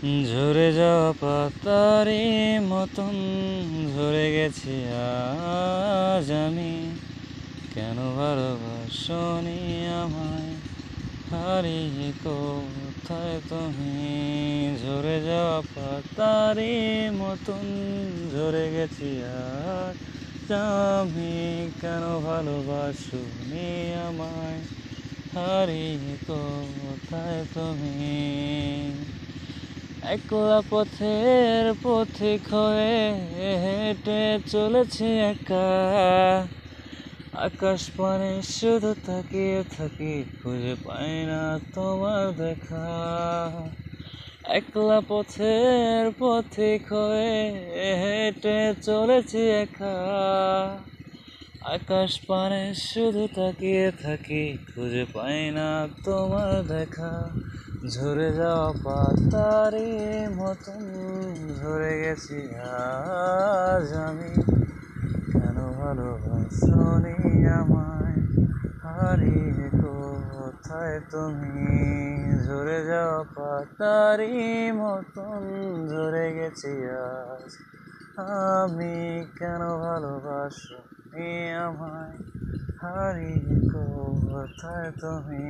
ঝরে যাওয়া পাতারই মতন ঝরে গেছি আজ আমি। কেন ভালোবাসনি আমায়, হারিয়ে কোথায় তুমি? ঝরে যাওয়া পাতারই মতন ঝরে গেছি আজ আমি। কেন ভালোবাসনি আমায়, হারিয়ে কোথায় তুমি? একলা পথের পথিক হয়ে হেঁটে চলেছি একা। আকাশ পানে শুধু তাকিয়ে থাকি, খুঁজে পাই না তোমার দেখা। একলা পথের পথিক হয়ে হেঁটে চলেছি একা। আকাশ পানে শুধু তাকিয়ে থাকি, খুঁজে পাই না তোমার দেখা। ঝরে যাওয়া পাতারই মতন ঝরে গেছি আজ আমি। কেন ভালোবাসনি আমায়, হারিয়ে কোথায় তুমি? ঝরে যাওয়া পাতারই মতন ঝরে গেছি আজ আমি। কেন ভালোবাসনি আমায়, হারিয়ে কোথায় তুমি?